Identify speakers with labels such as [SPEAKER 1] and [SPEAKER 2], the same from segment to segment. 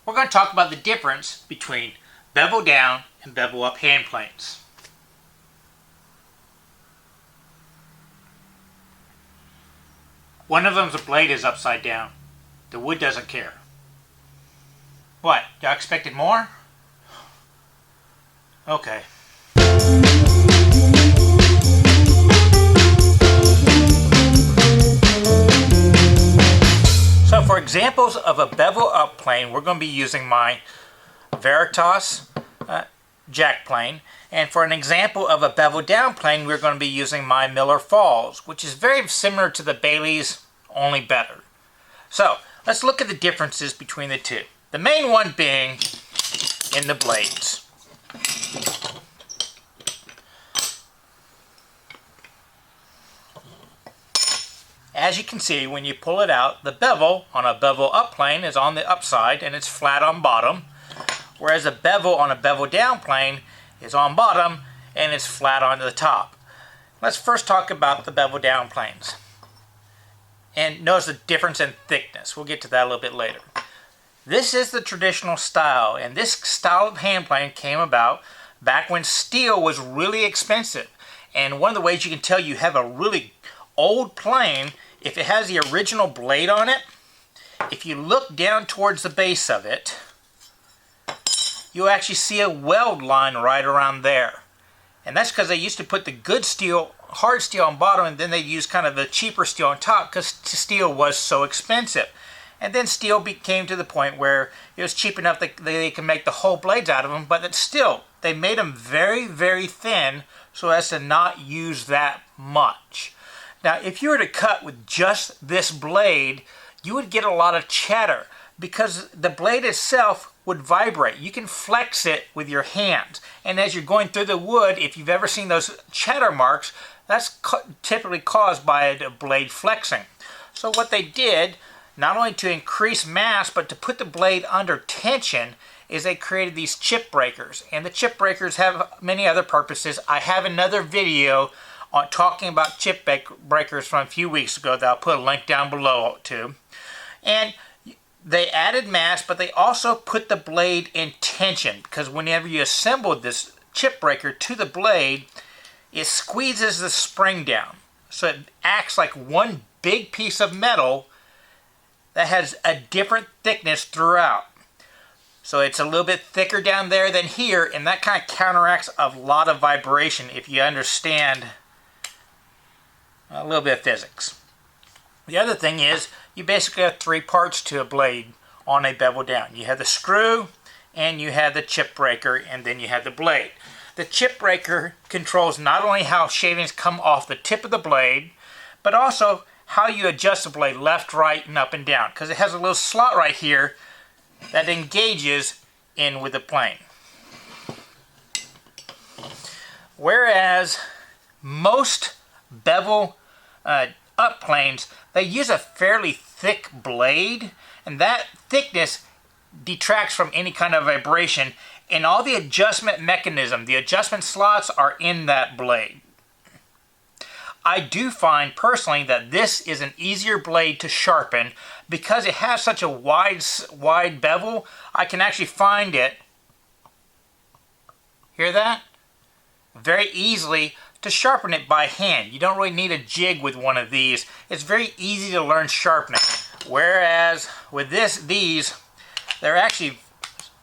[SPEAKER 1] we're going to talk about the difference between bevel down and bevel up hand planes. One of them's blade is upside down. The wood doesn't care. What? Y'all expected more? Okay. So for examples of a bevel up plane, we're going to be using my Veritas jack plane. And for an example of a bevel down plane, we're going to be using my Miller Falls, which is very similar to the Bailey's, only better. So let's look at the differences between the two. The main one being in the blades. As you can see, when you pull it out, the bevel on a bevel up plane is on the upside and it's flat on bottom, whereas a bevel on a bevel down plane is on bottom and it's flat on the top. Let's first talk about the bevel down planes. And notice the difference in thickness. We'll get to that a little bit later. This is the traditional style, and this style of hand plane came about back when steel was really expensive. And one of the ways you can tell you have a really old plane, if it has the original blade on it, if you look down towards the base of it, you'll actually see a weld line right around there. And that's because they used to put the good steel, hard steel on bottom, and then they used kind of the cheaper steel on top because steel was so expensive. And then steel came to the point where it was cheap enough that they can make the whole blades out of them, but it's still, they made them very, very thin so as to not use that much. Now, if you were to cut with just this blade, you would get a lot of chatter because the blade itself would vibrate. You can flex it with your hands. And as you're going through the wood, if you've ever seen those chatter marks, that's typically caused by a blade flexing. So what they did, not only to increase mass, but to put the blade under tension, is they created these chip breakers. And the chip breakers have many other purposes. I have another video on talking about chip breakers from a few weeks ago that I'll put a link down below to. And they added mass, but they also put the blade in tension, because whenever you assemble this chip breaker to the blade, it squeezes the spring down. So it acts like one big piece of metal that has a different thickness throughout. So it's a little bit thicker down there than here, and that kind of counteracts a lot of vibration if you understand a little bit of physics. The other thing is, you basically have three parts to a blade on a bevel down. You have the screw, and you have the chip breaker, and then you have the blade. The chip breaker controls not only how shavings come off the tip of the blade, but also how you adjust the blade left, right, and up and down, because it has a little slot right here that engages in with the plane. Whereas most bevel up planes, they use a fairly thick blade, and that thickness detracts from any kind of vibration, and all the adjustment mechanism, the adjustment slots are in that blade. I do find personally that this is an easier blade to sharpen because it has such a wide bevel. I can actually find it, hear that? Very easily to sharpen it by hand. You don't really need a jig with one of these. It's very easy to learn sharpening. Whereas with these, they're actually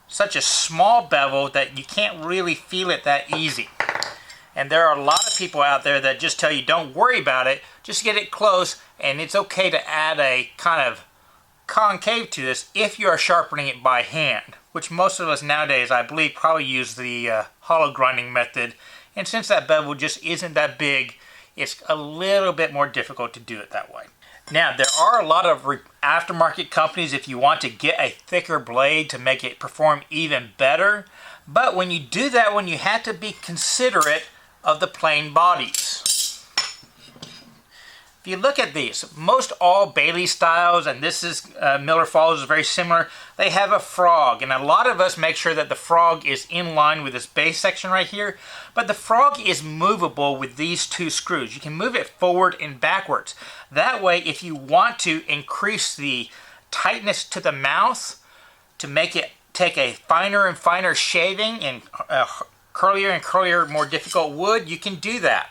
[SPEAKER 1] such a small bevel that you can't really feel it that easy. And there are a lot of people out there that just tell you don't worry about it, just get it close, and it's okay to add a kind of concave to this if you are sharpening it by hand, which most of us nowadays, I believe, probably use the hollow grinding method. And since that bevel just isn't that big, it's a little bit more difficult to do it that way. Now, there are a lot of aftermarket companies if you want to get a thicker blade to make it perform even better. But when you do that one, you have to be considerate of the plane bodies. If you look at these, most all Bailey styles, and this is Miller Falls is very similar, they have a frog. And a lot of us make sure that the frog is in line with this base section right here. But the frog is movable with these two screws. You can move it forward and backwards. That way, if you want to increase the tightness to the mouth, to make it take a finer and finer shaving and curlier and curlier, more difficult wood, you can do that.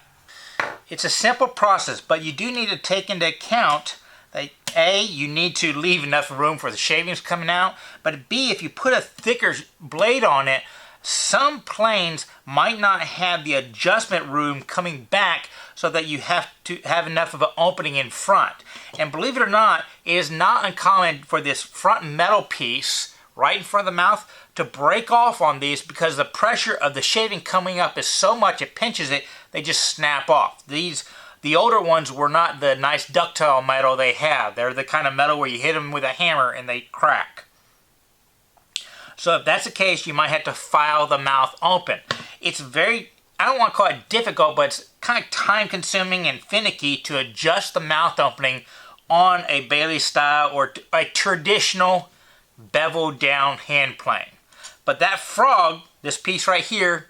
[SPEAKER 1] It's a simple process, but you do need to take into account that A, you need to leave enough room for the shavings coming out, but B, if you put a thicker blade on it, some planes might not have the adjustment room coming back so that you have to have enough of an opening in front. And believe it or not, it is not uncommon for this front metal piece right in front of the mouth to break off on these because the pressure of the shaving coming up is so much it pinches it, they just snap off. The older ones were not the nice ductile metal they have. They're the kind of metal where you hit them with a hammer and they crack. So if that's the case, you might have to file the mouth open. It's very, I don't want to call it difficult, but it's kind of time consuming and finicky to adjust the mouth opening on a Bailey style or a traditional bevel down hand plane. But that frog, this piece right here,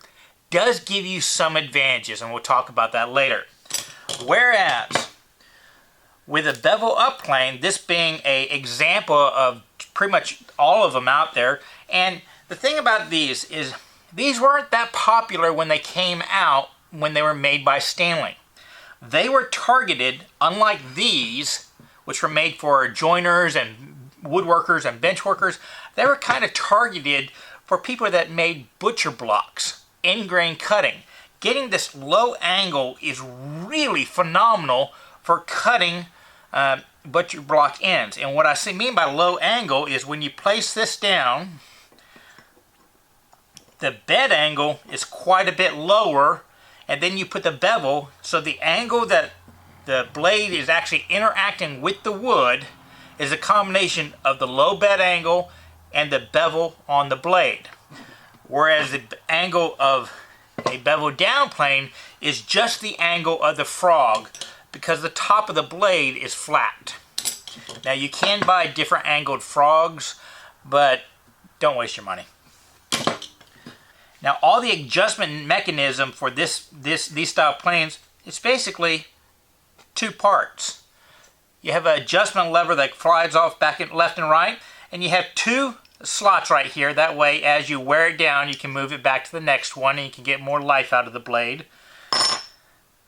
[SPEAKER 1] does give you some advantages, and we'll talk about that later. Whereas with a bevel up plane, this being an example of pretty much all of them out there, and the thing about these is these weren't that popular when they came out when they were made by Stanley. They were targeted, unlike these, which were made for joiners and woodworkers and bench workers, they were kind of targeted for people that made butcher blocks, end-grain cutting. Getting this low angle is really phenomenal for cutting butcher block ends. And what I mean by low angle is when you place this down, the bed angle is quite a bit lower, and then you put the bevel, so the angle that the blade is actually interacting with the wood is a combination of the low bed angle and the bevel on the blade. Whereas the angle of a bevel down plane is just the angle of the frog because the top of the blade is flat. Now you can buy different angled frogs, but don't waste your money. Now all the adjustment mechanism for these style planes, it's basically two parts. You have an adjustment lever that slides off back and left and right, and you have two slots right here. That way as you wear it down you can move it back to the next one and you can get more life out of the blade.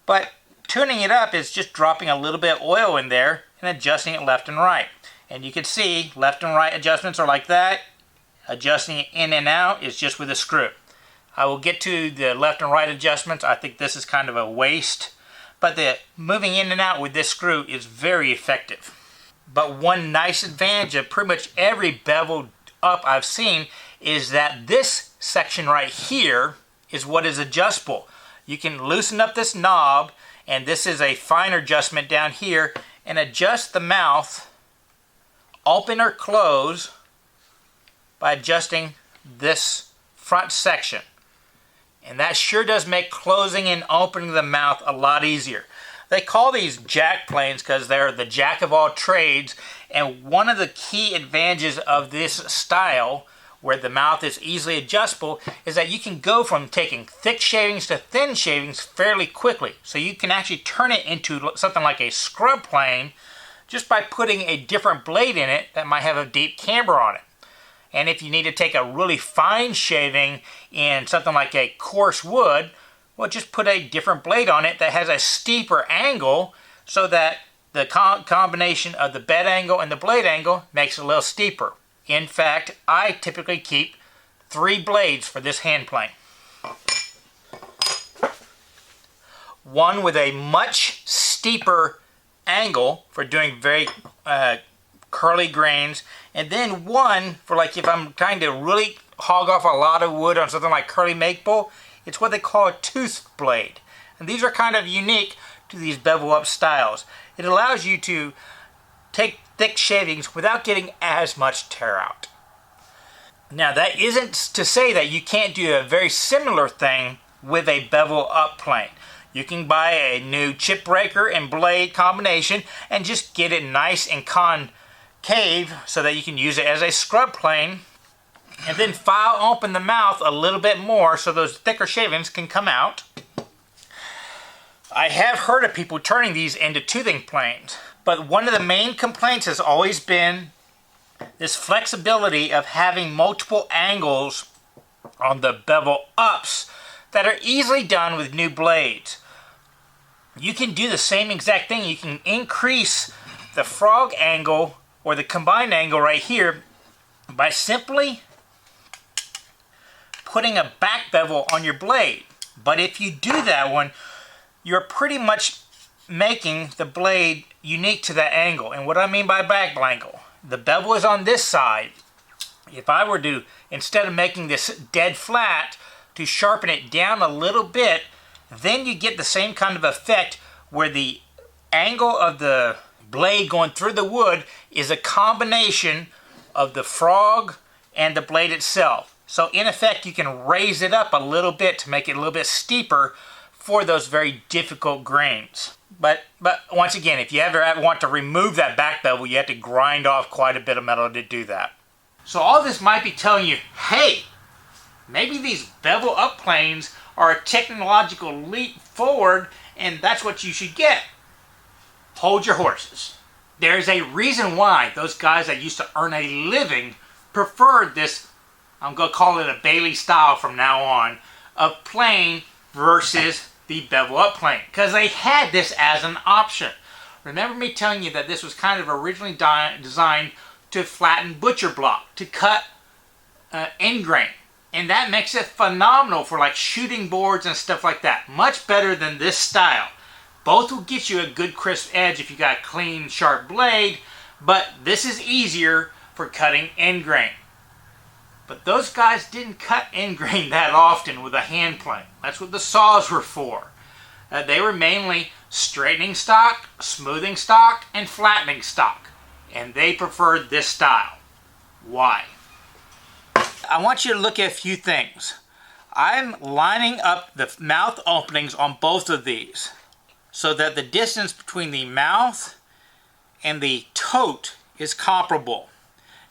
[SPEAKER 1] But tuning it up is just dropping a little bit of oil in there and adjusting it left and right. And you can see left and right adjustments are like that. Adjusting it in and out is just with a screw. I will get to the left and right adjustments. I think this is kind of a waste, but the moving in and out with this screw is very effective. But one nice advantage of pretty much every bevel up I've seen is that this section right here is what is adjustable. You can loosen up this knob, and this is a finer adjustment down here, and adjust the mouth open or close by adjusting this front section. And that sure does make closing and opening the mouth a lot easier. They call these jack planes because they're the jack of all trades, and one of the key advantages of this style where the mouth is easily adjustable is that you can go from taking thick shavings to thin shavings fairly quickly. So you can actually turn it into something like a scrub plane just by putting a different blade in it that might have a deep camber on it. And if you need to take a really fine shaving in something like a coarse wood, well, just put a different blade on it that has a steeper angle so that the combination of the bed angle and the blade angle makes it a little steeper. In fact, I typically keep 3 blades for this hand plane. One with a much steeper angle for doing very curly grains, and then one for like if I'm trying to really hog off a lot of wood on something like curly maple. It's what they call a tooth blade. And these are kind of unique to these bevel up styles. It allows you to take thick shavings without getting as much tear out. Now that isn't to say that you can't do a very similar thing with a bevel up plane. You can buy a new chip breaker and blade combination and just get it nice and concave so that you can use it as a scrub plane, and then file open the mouth a little bit more so those thicker shavings can come out. I have heard of people turning these into toothing planes, but one of the main complaints has always been this flexibility of having multiple angles on the bevel ups that are easily done with new blades. You can do the same exact thing. You can increase the frog angle or the combined angle right here by simply putting a back bevel on your blade. But if you do that one, you're pretty much making the blade unique to that angle. And what I mean by back angle, the bevel is on this side. If I were to, instead of making this dead flat, to sharpen it down a little bit, then you get the same kind of effect where the angle of the blade going through the wood is a combination of the frog and the blade itself. So in effect, you can raise it up a little bit to make it a little bit steeper for those very difficult grains. But once again, if you ever want to remove that back bevel, you have to grind off quite a bit of metal to do that. So all this might be telling you, hey, maybe these bevel-up planes are a technological leap forward, and that's what you should get. Hold your horses. There's a reason why those guys that used to earn a living preferred this, I'm going to call it a Bailey style from now on, of plane versus the bevel-up plane, because they had this as an option. Remember me telling you that this was kind of originally designed to flatten butcher block, to cut end grain. And that makes it phenomenal for like shooting boards and stuff like that. Much better than this style. Both will get you a good crisp edge if you got a clean, sharp blade, but this is easier for cutting end grain. But those guys didn't cut end grain that often with a hand plane. That's what the saws were for. They were mainly straightening stock, smoothing stock, and flattening stock. And they preferred this style. Why? I want you to look at a few things. I'm lining up the mouth openings on both of these so that the distance between the mouth and the tote is comparable.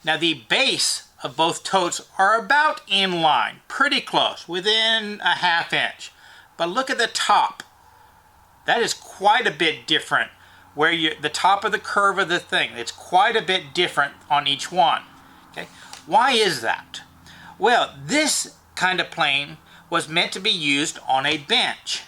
[SPEAKER 1] Now the base of both totes are about in line, pretty close, within a ½ inch. But look at the top. That is quite a bit different where the top of the curve of the thing. It's quite a bit different on each one. Okay? Why is that? Well, this kind of plane was meant to be used on a bench.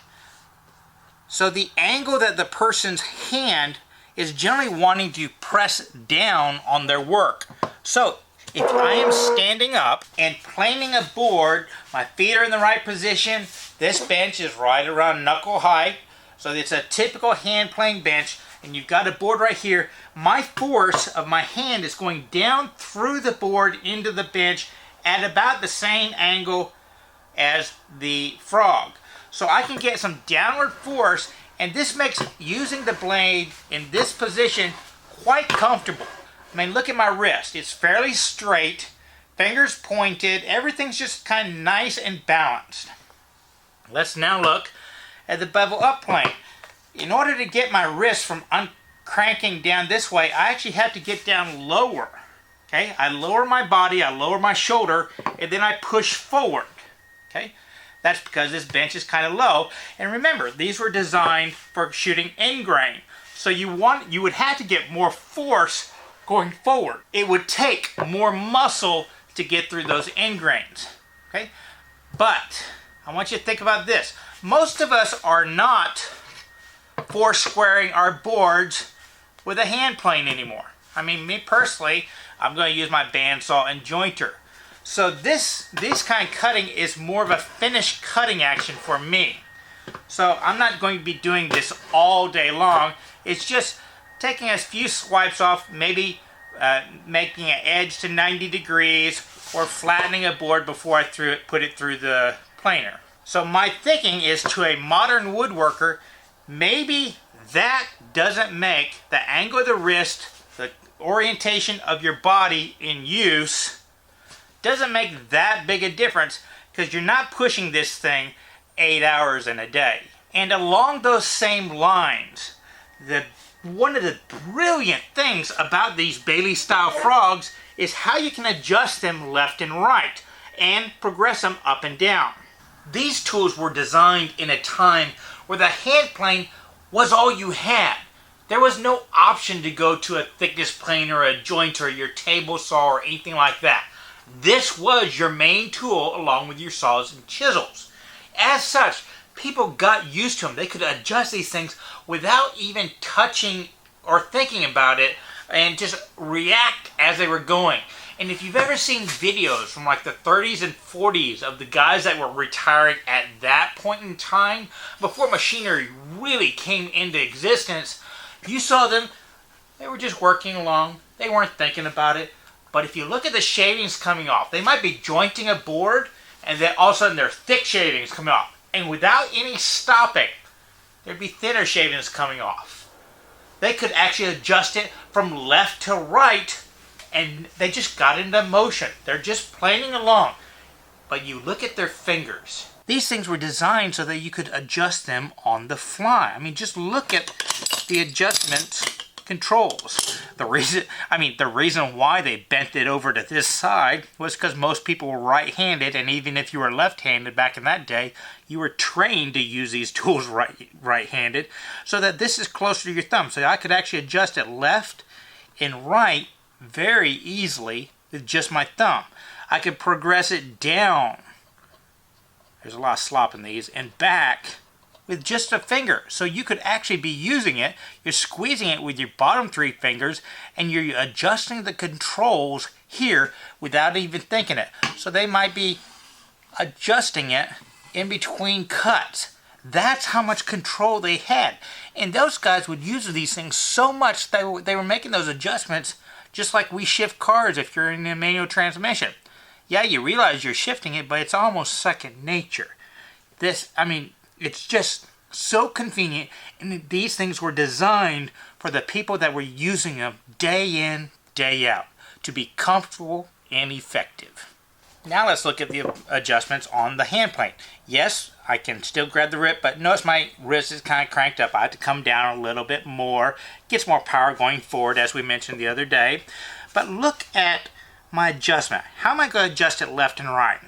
[SPEAKER 1] So the angle that the person's hand is generally wanting to press down on their work. So if I am standing up and planing a board, my feet are in the right position, this bench is right around knuckle height, so it's a typical hand plane bench, and you've got a board right here. My force of my hand is going down through the board into the bench at about the same angle as the frog. So I can get some downward force, and this makes using the blade in this position quite comfortable. I mean, look at my wrist. It's fairly straight, fingers pointed, everything's just kind of nice and balanced. Let's now look at the bevel-up plane. In order to get my wrist from cranking down this way, I actually have to get down lower. Okay, I lower my body, I lower my shoulder, and then I push forward. Okay, that's because this bench is kind of low. And remember, these were designed for shooting end grain. So you would have to get more force going forward. It would take more muscle to get through those end grains. Okay, but I want you to think about this. Most of us are not four squaring our boards with a hand plane anymore. I mean, me personally, I'm going to use my bandsaw and jointer. So this kind of cutting is more of a finished cutting action for me. So I'm not going to be doing this all day long. It's just taking a few swipes off, maybe making an edge to 90 degrees or flattening a board before I put it through the planer. So my thinking is, to a modern woodworker, maybe that doesn't make the angle of the wrist, the orientation of your body in use, doesn't make that big a difference, because you're not pushing this thing 8 hours in a day. And along those same lines, one of the brilliant things about these Bailey style frogs is how you can adjust them left and right and progress them up and down. These tools were designed in a time where the hand plane was all you had. There was no option to go to a thickness plane or a joint or your table saw or anything like that. This was your main tool along with your saws and chisels. As such, people got used to them. They could adjust these things without even touching or thinking about it and just react as they were going. And if you've ever seen videos from like the 30s and 40s of the guys that were retiring at that point in time, before machinery really came into existence, you saw them, they were just working along. They weren't thinking about it. But if you look at the shavings coming off, they might be jointing a board and then all of a sudden their thick shavings coming off. And without any stopping, there'd be thinner shavings coming off. They could actually adjust it from left to right, and they just got into motion. They're just planing along. But you look at their fingers. These things were designed so that you could adjust them on the fly. I mean, just look at the adjustment controls. The reason why they bent it over to this side was because most people were right-handed, and even if you were left-handed back in that day, you were trained to use these tools right-handed, so that this is closer to your thumb. So I could actually adjust it left and right very easily with just my thumb. I could progress it down. There's a lot of slop in these, and back with just a finger. So you could actually be using it, you're squeezing it with your bottom three fingers, and you're adjusting the controls here without even thinking it. So they might be adjusting it in between cuts. That's how much control they had. And those guys would use these things so much they were making those adjustments just like we shift cars if you're in a manual transmission. Yeah, you realize you're shifting it, but it's almost second nature. It's just so convenient, and these things were designed for the people that were using them day in, day out, to be comfortable and effective. Now let's look at the adjustments on the hand plane. Yes, I can still grab the rip, but notice my wrist is kind of cranked up. I have to come down a little bit more. Gets more power going forward, as we mentioned the other day. But look at my adjustment. How am I going to adjust it left and right?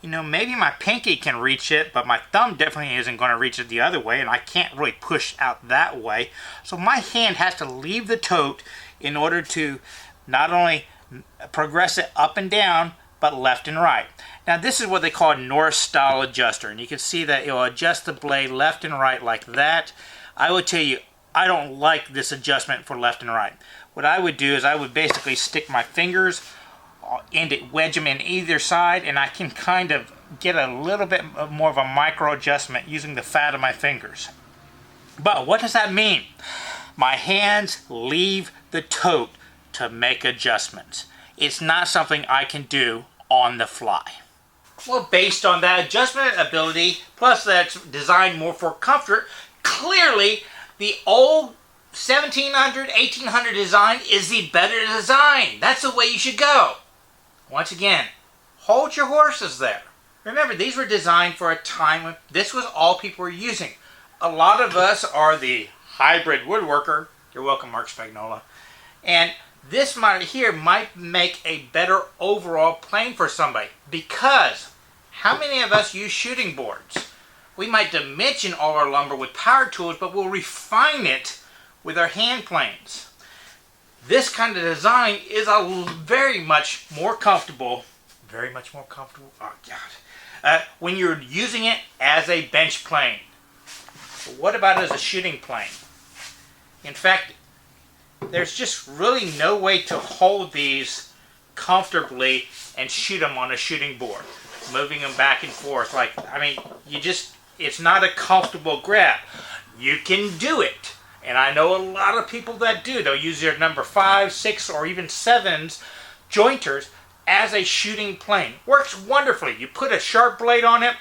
[SPEAKER 1] You know, maybe my pinky can reach it, but my thumb definitely isn't going to reach it the other way, and I can't really push out that way. So my hand has to leave the tote in order to not only progress it up and down, but left and right. Now this is what they call a North style adjuster, and you can see that it will adjust the blade left and right like that. I would tell you, I don't like this adjustment for left and right. What I would do is I would basically stick my fingers and wedge them in either side, and I can kind of get a little bit more of a micro adjustment using the fat of my fingers. But what does that mean? My hands leave the tote to make adjustments. It's not something I can do on the fly. Well, based on that adjustment ability, plus that's designed more for comfort, clearly the old 1700, 1800 design is the better design. That's the way you should go. Once again, hold your horses there. Remember, these were designed for a time when this was all people were using. A lot of us are the hybrid woodworker. You're welcome, Mark Spagnola. And this here might make a better overall plane for somebody, because how many of us use shooting boards? We might dimension all our lumber with power tools, but we'll refine it with our hand planes. This kind of design is very much more comfortable, oh God, when you're using it as a bench plane. But what about as a shooting plane? In fact, there's just really no way to hold these comfortably and shoot them on a shooting board, moving them back and forth. It's not a comfortable grab. You can do it, and I know a lot of people that do. They'll use their number 5, 6, or even 7s jointers as a shooting plane. Works wonderfully. You put a sharp blade on it,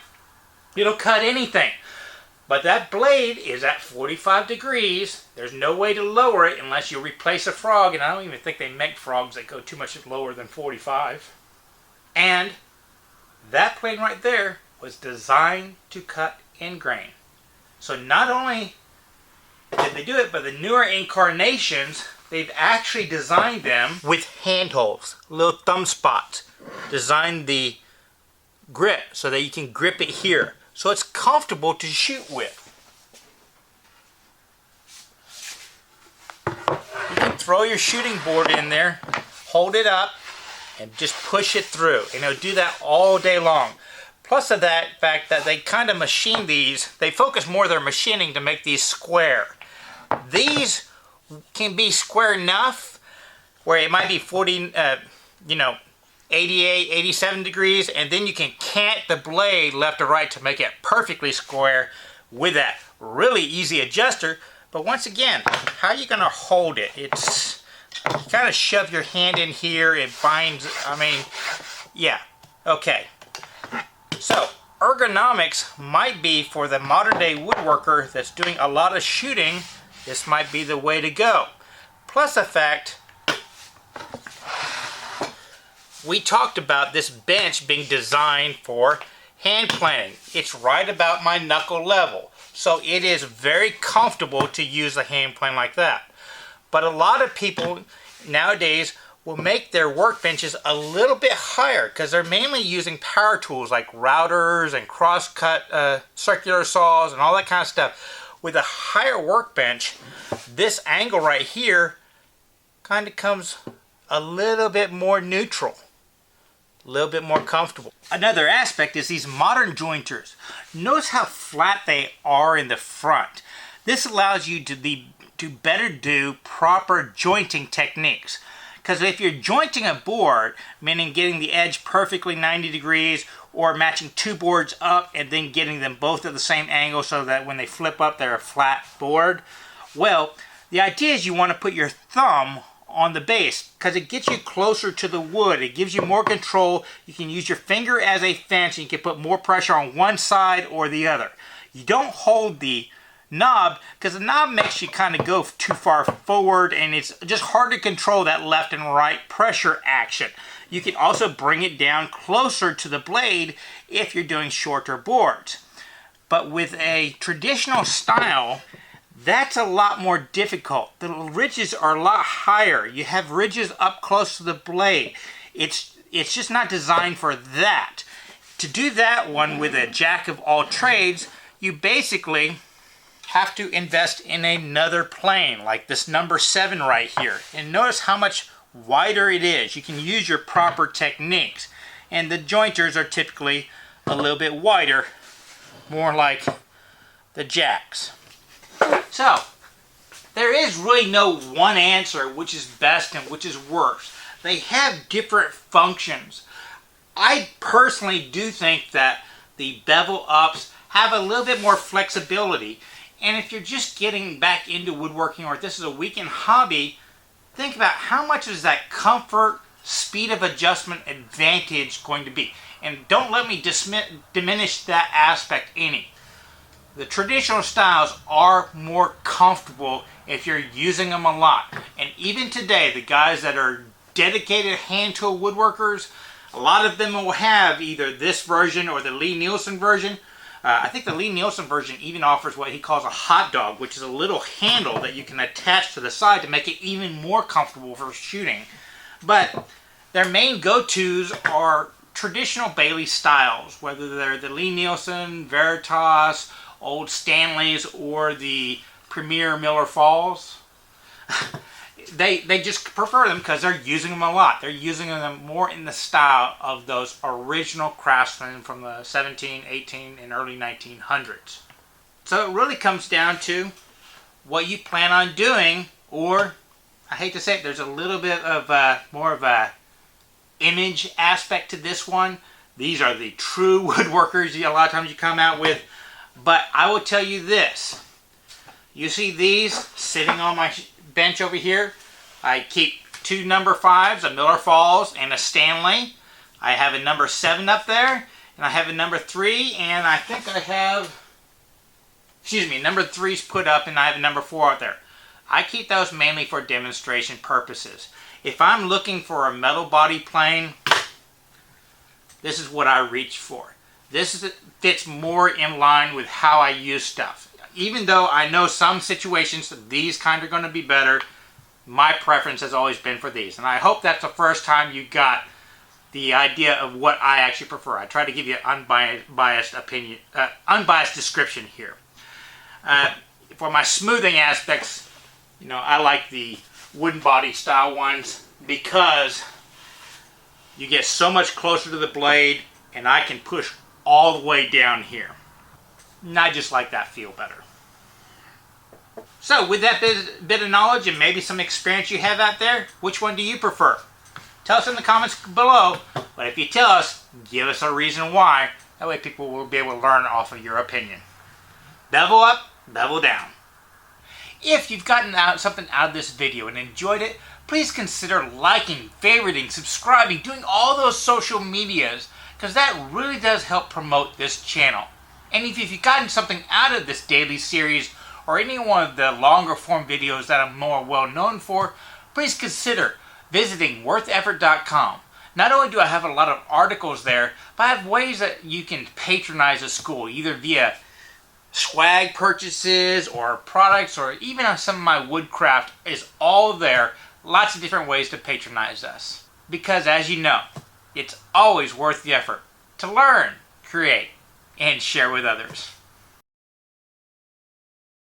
[SPEAKER 1] it'll cut anything. But that blade is at 45 degrees. There's no way to lower it unless you replace a frog, and I don't even think they make frogs that go too much lower than 45. And that plane right there was designed to cut end grain. So not only did they do it, but the newer incarnations, they've actually designed them with handholds, little thumb spots. Designed the grip so that you can grip it here, so it's comfortable to shoot with. throw your shooting board in there, hold it up, and just push it through. And it'll do that all day long. Plus of that fact that they kind of machine these, they focus more their machining to make these square. These can be square enough where it might be 40, 88, 87 degrees, and then you can cant the blade left or right to make it perfectly square with that really easy adjuster. But once again, how are you going to hold it? It's, you kind of shove your hand in here, it binds, I mean, yeah, okay. So, ergonomics might be for the modern day woodworker that's doing a lot of shooting, this might be the way to go. Plus the fact, we talked about this bench being designed for hand planing. It's right about my knuckle level. So it is very comfortable to use a hand plane like that. But a lot of people nowadays will make their workbenches a little bit higher because they're mainly using power tools like routers and cross-cut circular saws and all that kind of stuff. With a higher workbench, this angle right here kind of comes a little bit more neutral, a little bit more comfortable. Another aspect is these modern jointers. Notice how flat they are in the front. This allows you to better do proper jointing techniques. Because if you're jointing a board, meaning getting the edge perfectly 90 degrees or matching two boards up and then getting them both at the same angle so that when they flip up they're a flat board, well, the idea is you want to put your thumb on the base because it gets you closer to the wood. It gives you more control. You can use your finger as a fence and you can put more pressure on one side or the other. You don't hold the knob because the knob makes you kind of go too far forward and it's just hard to control that left and right pressure action. You can also bring it down closer to the blade if you're doing shorter boards. But with a traditional style, that's a lot more difficult. The ridges are a lot higher. You have ridges up close to the blade. It's just not designed for that. To do that one with a jack of all trades, you basically have to invest in another plane, like this number 7 right here. And notice how much wider it is. You can use your proper techniques. And the jointers are typically a little bit wider, more like the jacks. So, there is really no one answer which is best and which is worse. They have different functions. I personally do think that the bevel-ups have a little bit more flexibility. And if you're just getting back into woodworking or if this is a weekend hobby, think about how much is that comfort, speed of adjustment advantage going to be. And don't let me diminish that aspect any. The traditional styles are more comfortable if you're using them a lot. And even today, the guys that are dedicated hand tool woodworkers, a lot of them will have either this version or the lie-nielsen version. I think the lie-nielsen version even offers what he calls a hot dog, which is a little handle that you can attach to the side to make it even more comfortable for shooting. But their main go-tos are traditional Bailey styles, whether they're the lie-nielsen, Veritas, Old Stanleys, or the Premier Miller Falls. They just prefer them because they're using them a lot. They're using them more in the style of those original craftsmen from the 17, 18, and early 1900s. So it really comes down to what you plan on doing, or, I hate to say it, there's a little bit of more of a image aspect to this one. These are the true woodworkers a lot of times you come out with. But I will tell you this. You see these sitting on my bench over here? I keep two number 5s, a Miller Falls and a Stanley. I have a number 7 up there, and I have a number 3, and I think I have, number 3's put up, and I have a number 4 out there. I keep those mainly for demonstration purposes. If I'm looking for a metal body plane, this is what I reach for. This fits more in line with how I use stuff. Even though I know some situations that these kind are going to be better, my preference has always been for these. And I hope that's the first time you got the idea of what I actually prefer. I try to give you an unbiased opinion, unbiased description here. For my smoothing aspects, I like the wooden body style ones because you get so much closer to the blade and I can push all the way down here. And I just like that feel better. So with that bit of knowledge and maybe some experience you have out there, which one do you prefer? Tell us in the comments below, but if you tell us, give us a reason why. That way people will be able to learn off of your opinion. Bevel up, bevel down. If you've gotten something out of this video and enjoyed it, please consider liking, favoriting, subscribing, doing all those social medias, because that really does help promote this channel. And if you've gotten something out of this daily series or any one of the longer form videos that I'm more well known for, please consider visiting wortheffort.com. Not only do I have a lot of articles there, but I have ways that you can patronize a school, either via swag purchases or products, or even on some of my woodcraft is all there. Lots of different ways to patronize us. Because as you know, it's always worth the effort to learn, create, and share with others.